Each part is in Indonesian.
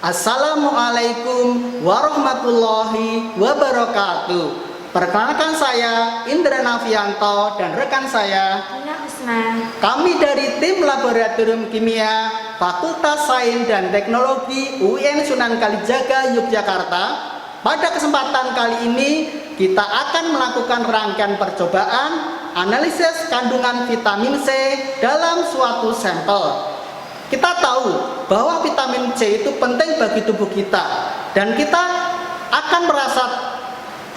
Assalamualaikum warahmatullahi wabarakatuh. Perkenalkan saya Indra Nafianto dan rekan saya Ina Usman. Kami dari tim Laboratorium Kimia Fakultas Sains dan Teknologi UIN Sunan Kalijaga Yogyakarta. Pada kesempatan kali ini kita akan melakukan rangkaian percobaan analisis kandungan vitamin C dalam suatu sampel. Kita tahu bahwa vitamin C itu penting bagi tubuh kita, dan kita akan merasa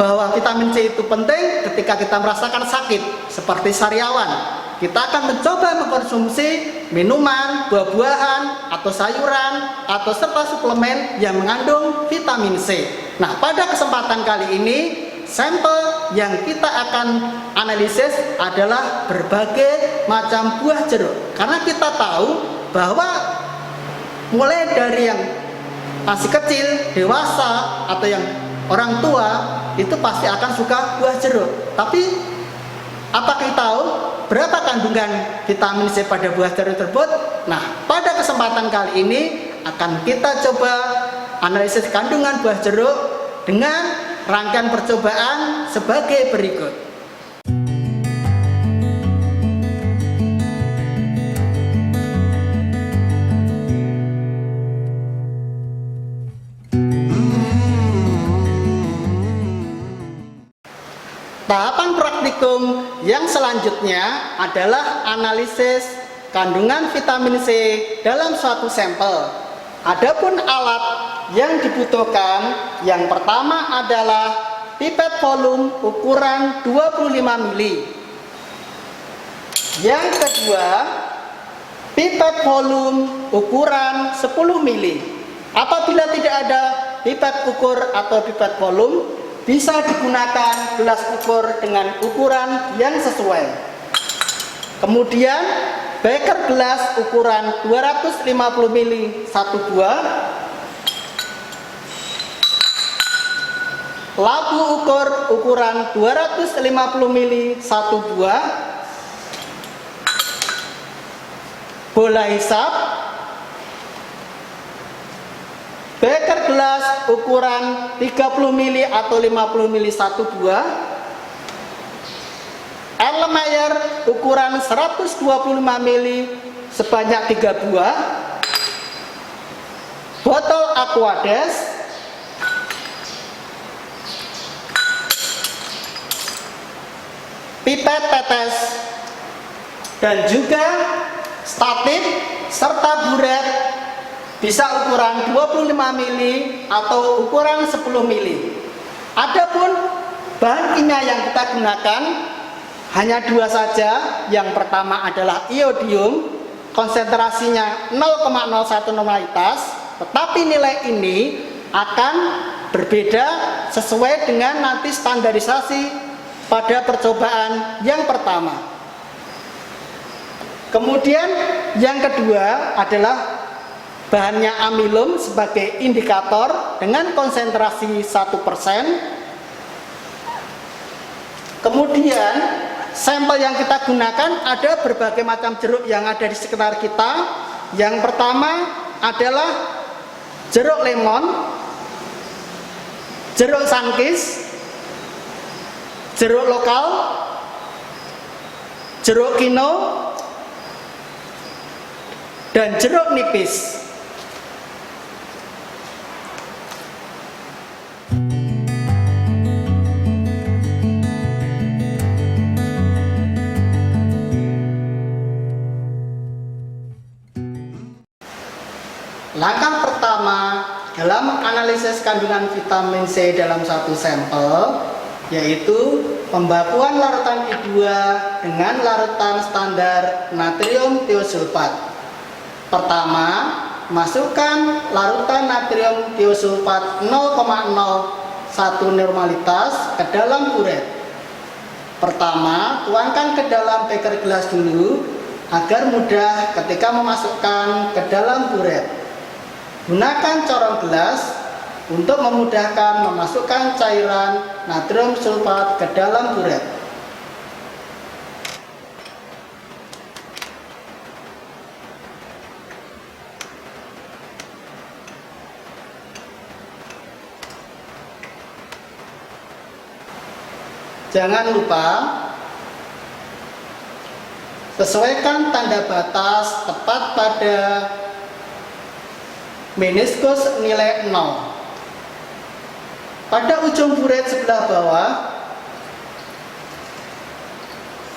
bahwa vitamin C itu penting ketika kita merasakan sakit seperti sariawan. Kita akan mencoba mengkonsumsi minuman, buah-buahan, atau sayuran, atau serta suplemen yang mengandung vitamin C. Nah, pada kesempatan kali ini sampel yang kita akan analisis adalah berbagai macam buah jeruk, karena kita tahu bahwa mulai dari yang masih kecil, dewasa, atau yang orang tua itu pasti akan suka buah jeruk. Tapi apakah kita tahu berapa kandungan vitamin C pada buah jeruk tersebut? Nah, pada kesempatan kali ini akan kita coba analisis kandungan buah jeruk dengan rangkaian percobaan sebagai berikut. Tahapan praktikum yang selanjutnya adalah analisis kandungan vitamin C dalam suatu sampel. Adapun alat yang dibutuhkan, yang pertama adalah pipet volume ukuran 25 mili. Yang kedua, pipet volume ukuran 10 mili. Apabila tidak ada pipet ukur atau pipet volume, bisa digunakan gelas ukur dengan ukuran yang sesuai. Kemudian beker gelas ukuran 250 ml satu buah, labu ukur ukuran 250 ml satu buah, bola hisap, beker gelas ukuran 30 ml atau 50 ml satu buah, Erlenmeyer ukuran 125 ml sebanyak 3 buah, botol Aquades, pipet tetes, dan juga statif serta buret bisa ukuran 25 mili atau ukuran 10 mili. Adapun bahan kimia yang kita gunakan hanya dua saja. Yang pertama adalah iodium, konsentrasinya 0,01 normalitas, tetapi nilai ini akan berbeda sesuai dengan nanti standarisasi pada percobaan yang pertama. Kemudian yang kedua adalah bahannya amilum sebagai indikator dengan konsentrasi 1%. Kemudian sampel yang kita gunakan ada berbagai macam jeruk yang ada di sekitar kita. Yang pertama adalah jeruk lemon, jeruk sunkist, jeruk lokal, jeruk kino, dan jeruk nipis. Langkah pertama dalam analisis kandungan vitamin C dalam satu sampel yaitu pembakuan larutan I2 dengan larutan standar natrium tiosulfat. Pertama, masukkan larutan natrium tiosulfat 0,01 normalitas ke dalam buret. Pertama, tuangkan ke dalam beker gelas dulu agar mudah ketika memasukkan ke dalam buret. Gunakan corong gelas untuk memudahkan memasukkan cairan natrium sulfat ke dalam buret. Jangan lupa sesuaikan tanda batas tepat pada meniskus nilai 0. Pada ujung buret sebelah bawah,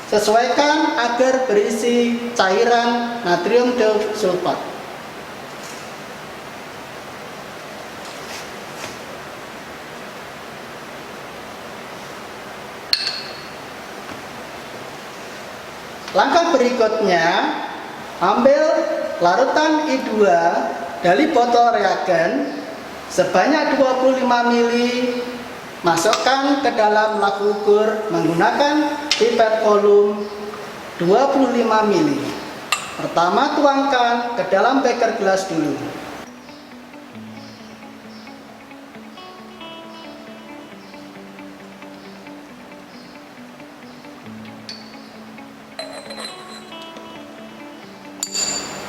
sesuaikan agar berisi cairan natrium disulfat. Langkah berikutnya, ambil larutan I2 dari botol reagen sebanyak 25 ml, masukkan ke dalam labu ukur menggunakan pipet volum 25 ml. Pertama, tuangkan ke dalam beker gelas dulu.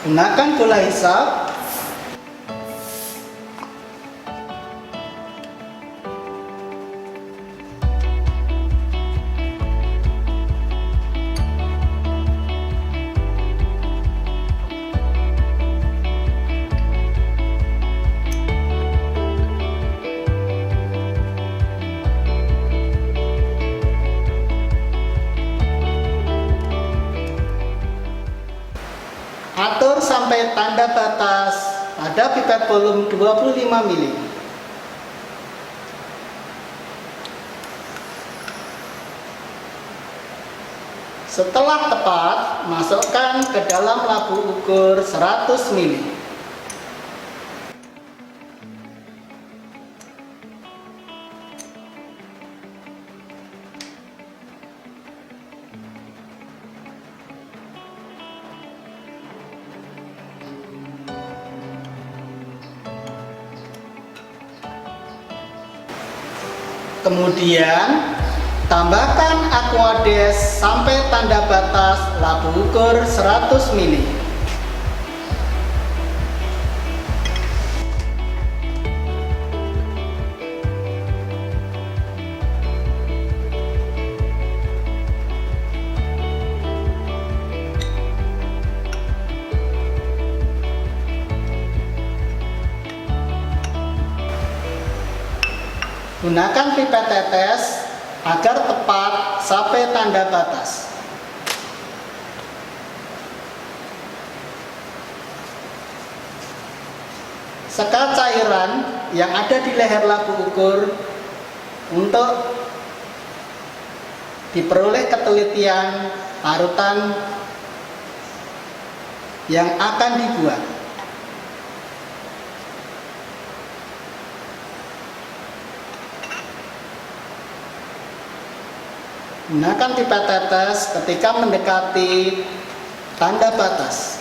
Gunakan bola hisap. Atur sampai tanda batas pada pipet volum 25 ml. Setelah tepat, masukkan ke dalam labu ukur 100 ml. Kemudian tambahkan Aquades sampai tanda batas labu ukur 100 ml. Gunakan pipet tetes agar tepat sampai tanda batas. Sekat cairan yang ada di leher labu ukur untuk diperoleh ketelitian larutan yang akan dibuat. Gunakan pipet tetes ketika mendekati tanda batas.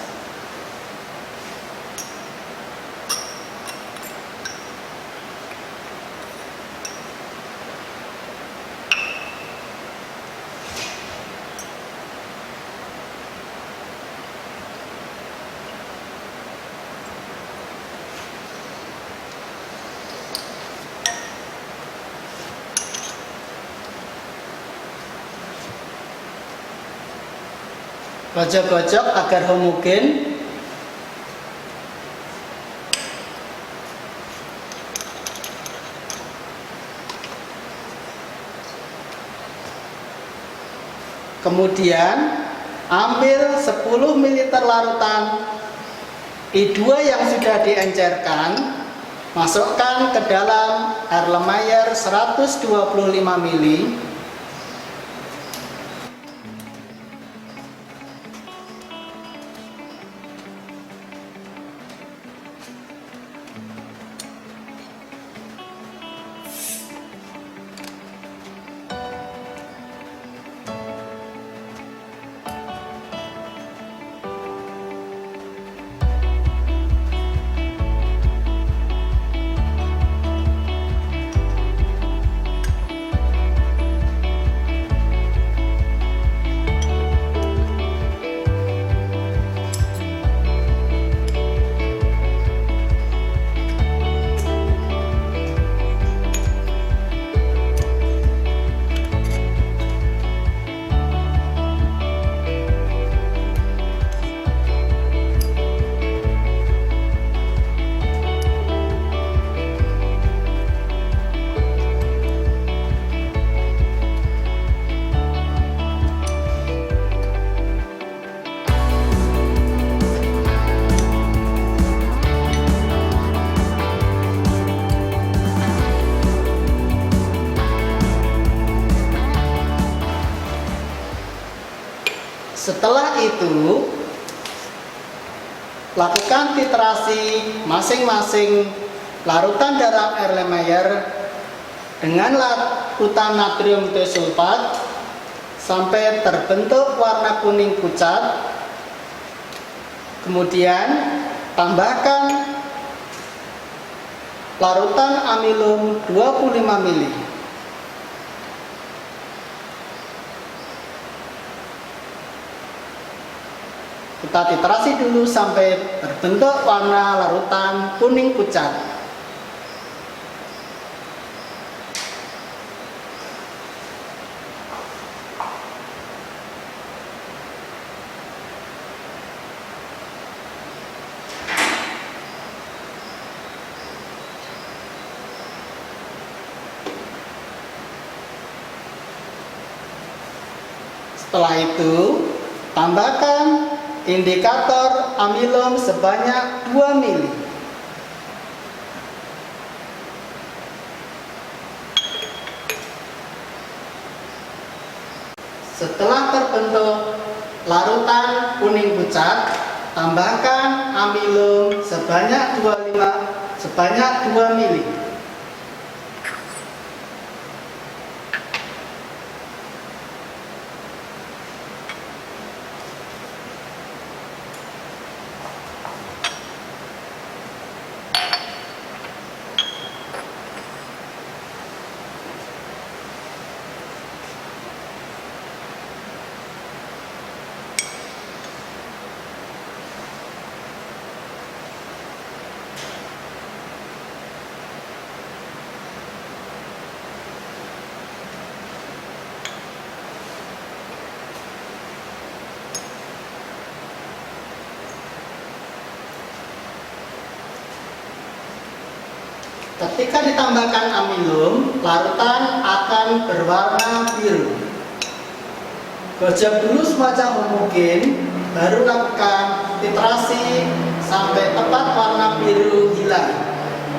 Gojok-gojok agar homogen. Kemudian ambil 10 ml larutan I2 yang sudah diencerkan, masukkan ke dalam Erlenmeyer 125 ml. Setelah itu, lakukan titrasi masing-masing larutan garam Erlenmeyer dengan larutan natrium thiosulfat sampai terbentuk warna kuning pucat. Kemudian tambahkan larutan amilum 25 ml. Kita titrasi dulu sampai terbentuk warna larutan kuning pucat. Setelah itu, tambahkan indikator amilum sebanyak 2 ml. Setelah terbentuk larutan kuning pucat, tambahkan amilum sebanyak 2 ml. Ketika ditambahkan amilum, larutan akan berwarna biru. Gojok dulu semacam mungkin, baru lakukan titrasi sampai tepat warna biru hilang.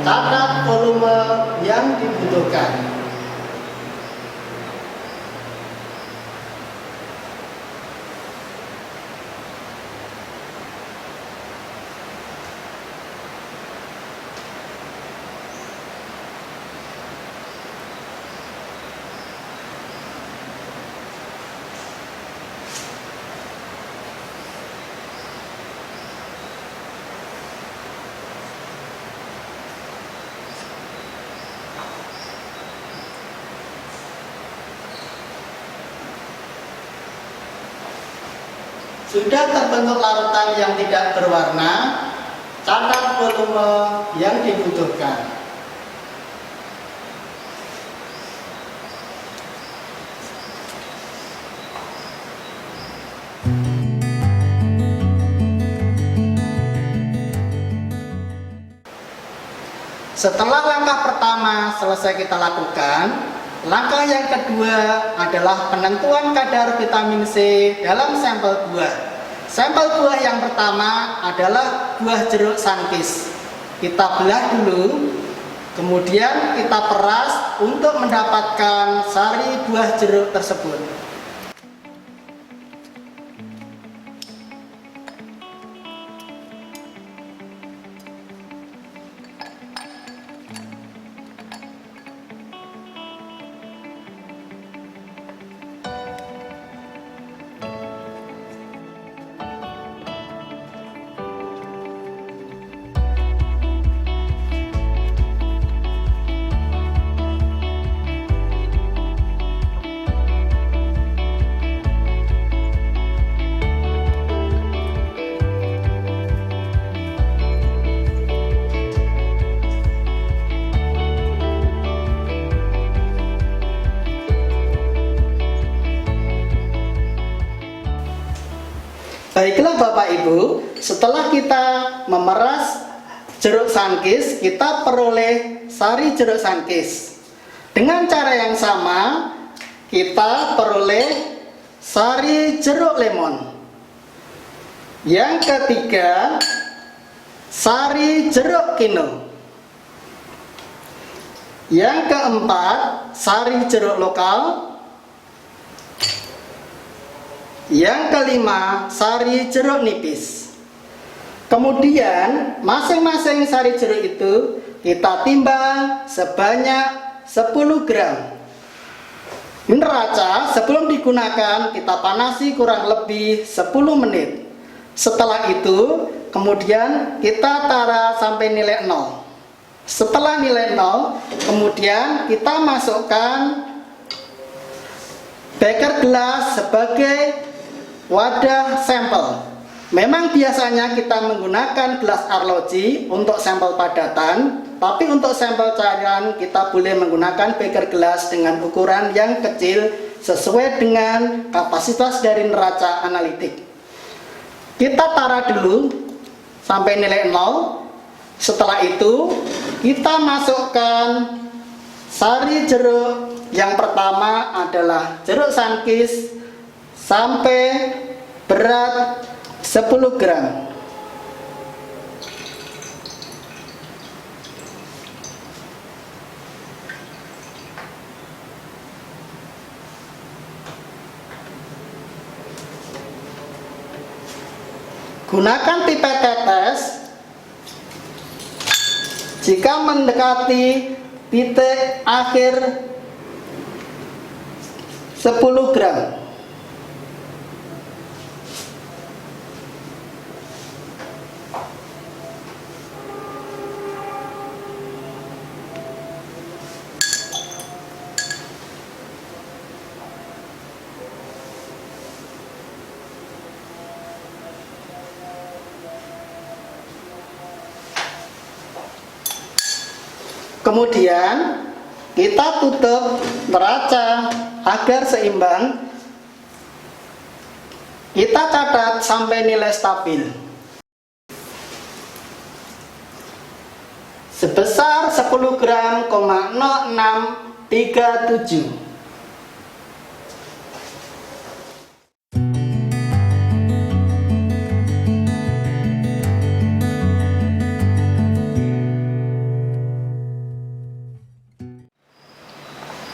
Catat volume yang dibutuhkan. Sudah terbentuk larutan yang tidak berwarna, catat volume yang dibutuhkan. Setelah langkah pertama selesai kita lakukan, langkah yang kedua adalah penentuan kadar vitamin C dalam sampel buah. Sampel buah yang pertama adalah buah jeruk sankis. Kita belah dulu, kemudian kita peras untuk mendapatkan sari buah jeruk tersebut. Baiklah Bapak Ibu, setelah kita memeras jeruk sankis, kita peroleh sari jeruk sankis. Dengan cara yang sama, kita peroleh sari jeruk lemon. Yang ketiga, sari jeruk kino. Yang keempat, sari jeruk lokal. Yang kelima, sari jeruk nipis. Kemudian masing-masing sari jeruk itu kita timbang sebanyak 10 gram. Neraca sebelum digunakan kita panasi kurang lebih 10 menit. Setelah itu kemudian kita tara sampai nilai 0. Setelah nilai 0, kemudian kita masukkan beker gelas sebagai wadah sampel. Memang biasanya kita menggunakan gelas arloji untuk sampel padatan, tapi untuk sampel cairan kita boleh menggunakan beker gelas dengan ukuran yang kecil sesuai dengan kapasitas dari neraca analitik. Kita tara dulu sampai nilai 0. Setelah itu kita masukkan sari jeruk. Yang pertama adalah jeruk sankis sampai berat 10 gram. Gunakan pipet tetes jika mendekati titik akhir 10 gram. Kemudian kita tutup neraca agar seimbang. Kita catat sampai nilai stabil sebesar 10 gram, 0637.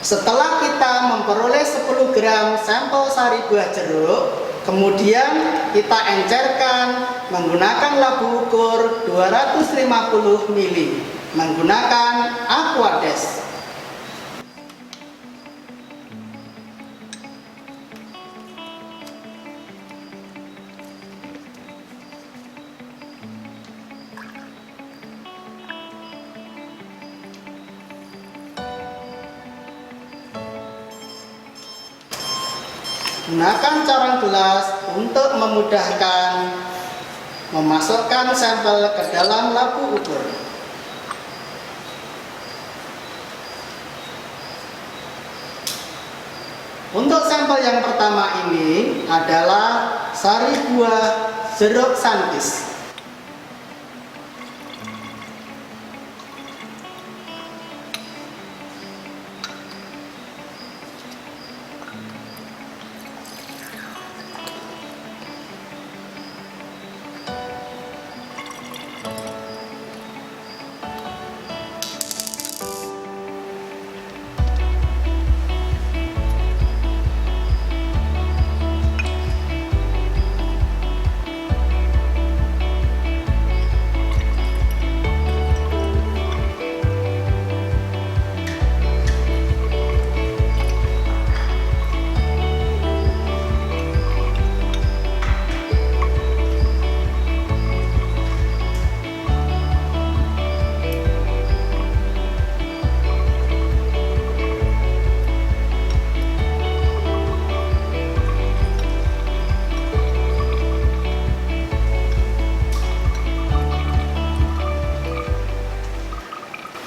Setelah kita memperoleh 10 gram sampel sari buah jeruk, kemudian kita encerkan menggunakan labu ukur 250 ml menggunakan Aquades. Gunakan carang gelas untuk memudahkan memasukkan sampel ke dalam labu ukur. Untuk sampel yang pertama ini adalah sari buah jeruk sankis.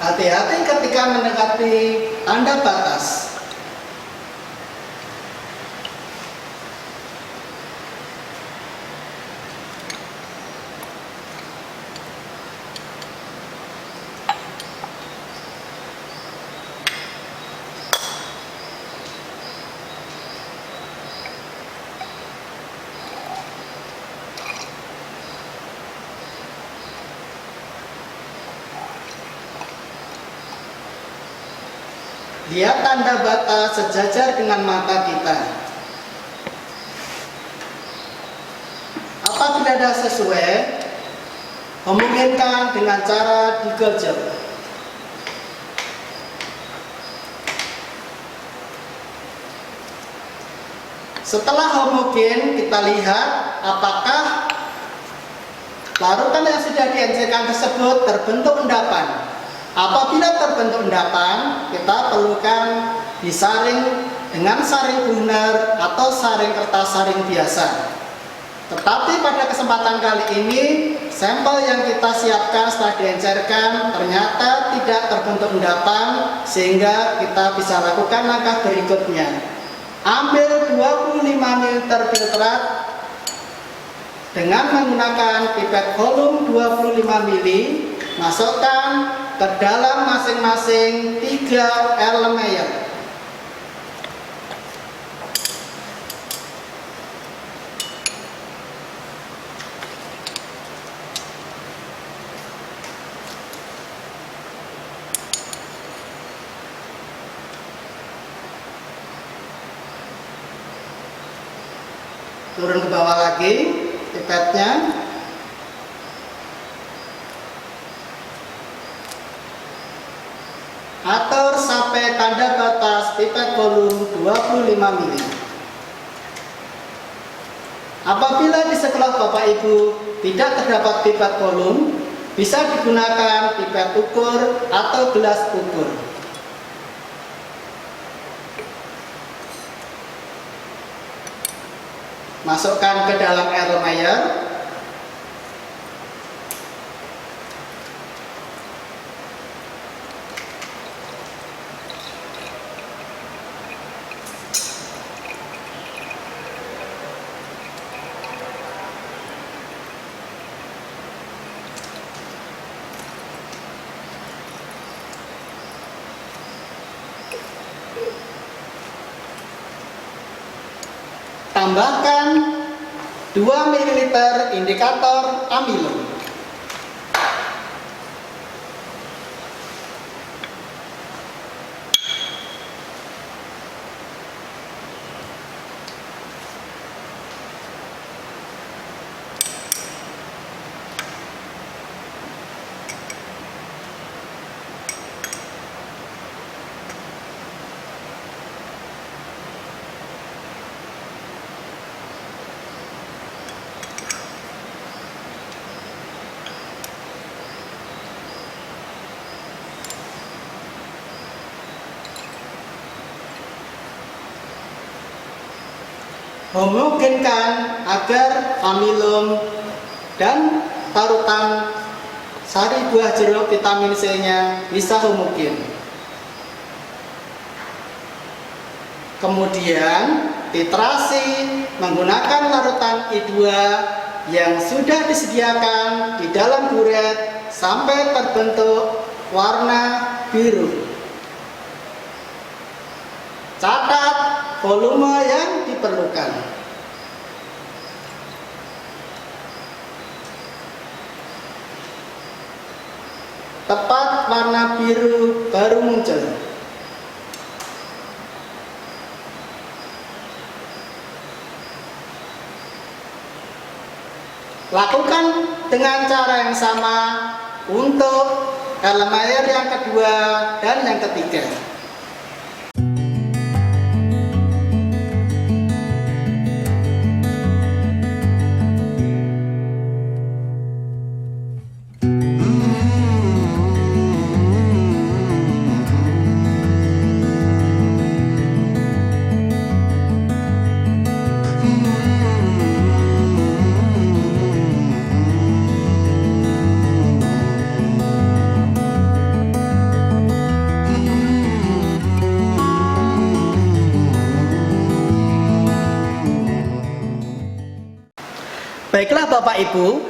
Hati-hati ketika mendekati tanda batas. Lihat tanda batas sejajar dengan mata kita. Apabila tidak sesuai, homogenikan dengan cara digojok. Setelah homogen, kita lihat apakah larutan yang sudah diencerkan tersebut terbentuk endapan. Apabila terbentuk endapan, kita perlukan disaring dengan saring Brunner atau saring kertas saring biasa. Tetapi pada kesempatan kali ini, sampel yang kita siapkan setelah diencerkan ternyata tidak terbentuk endapan, sehingga kita bisa lakukan langkah berikutnya. Ambil 25 ml filtrat dengan menggunakan pipet volume 25 ml, masukkan ke dalam masing-masing 3 Erlenmeyer. Turun ke bawah lagi pipetnya. Atur sampai tanda batas pipet volume 25 ml. Apabila di sekolah Bapak Ibu tidak terdapat pipet volume, bisa digunakan pipet ukur atau gelas ukur. Masukkan ke dalam Erlenmeyer. Tambahkan 2 ml indikator amilo. Homogenkan agar amilum dan parutan sari buah jeruk vitamin C-nya bisa homogen. Kemudian titrasi menggunakan larutan I2 yang sudah disediakan di dalam buret sampai terbentuk warna biru. Catat volume yang diperlukan. Tepat warna biru baru muncul. Lakukan dengan cara yang sama untuk Erlenmeyer yang kedua dan yang ketiga. Baiklah Bapak Ibu,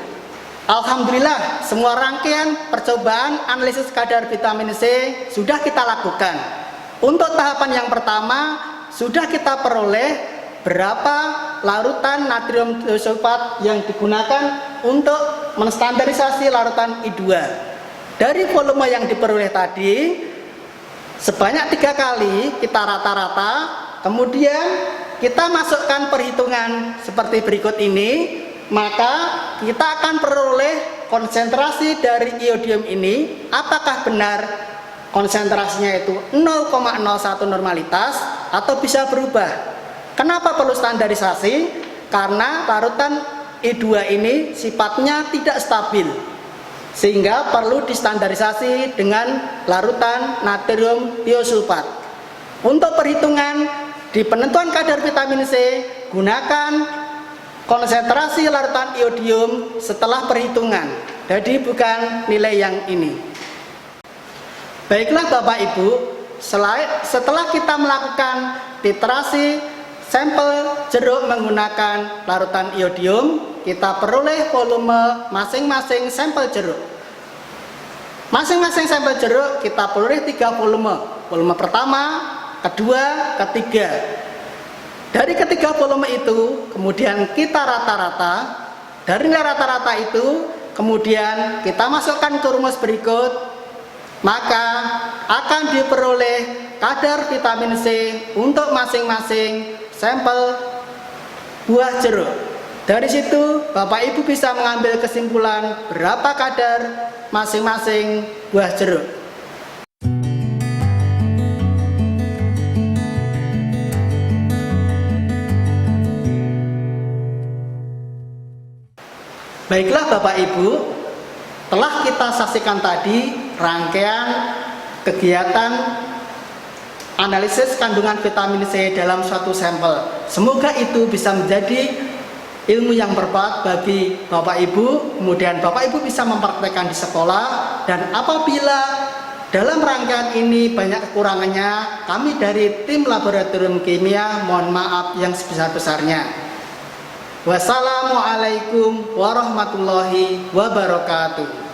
alhamdulillah semua rangkaian percobaan analisis kadar vitamin C sudah kita lakukan. Untuk tahapan yang pertama, sudah kita peroleh berapa larutan natrium thiosulfat yang digunakan untuk menstandarisasi larutan I2. Dari volume yang diperoleh tadi, sebanyak 3 kali kita rata-rata, kemudian kita masukkan perhitungan seperti berikut ini. maka kita akan peroleh konsentrasi dari iodium ini. Apakah benar konsentrasinya itu 0,01 normalitas atau bisa berubah? Kenapa perlu standarisasi? Karena larutan I2 ini sifatnya tidak stabil, sehingga perlu distandarisasi dengan larutan natrium tiosulfat. Untuk perhitungan di penentuan kadar vitamin C, gunakan konsentrasi larutan iodium setelah perhitungan, jadi bukan nilai yang ini. Baiklah Bapak Ibu, setelah kita melakukan titrasi sampel jeruk menggunakan larutan iodium, kita peroleh volume masing-masing sampel jeruk. Masing-masing sampel jeruk kita peroleh 3 volume. Volume pertama, kedua, ketiga. Dari ketiga volume itu, kemudian kita rata-rata. Dari nilai rata-rata itu, kemudian kita masukkan ke rumus berikut. Maka akan diperoleh kadar vitamin C untuk masing-masing sampel buah jeruk. Dari situ Bapak Ibu bisa mengambil kesimpulan berapa kadar masing-masing buah jeruk. Baiklah Bapak Ibu, telah kita saksikan tadi rangkaian kegiatan analisis kandungan vitamin C dalam suatu sampel. Semoga itu bisa menjadi ilmu yang bermanfaat bagi Bapak Ibu, kemudian Bapak Ibu bisa mempraktekkan di sekolah. Dan apabila dalam rangkaian ini banyak kekurangannya, kami dari tim laboratorium kimia mohon maaf yang sebesar-besarnya. Wassalamualaikum warahmatullahi wabarakatuh.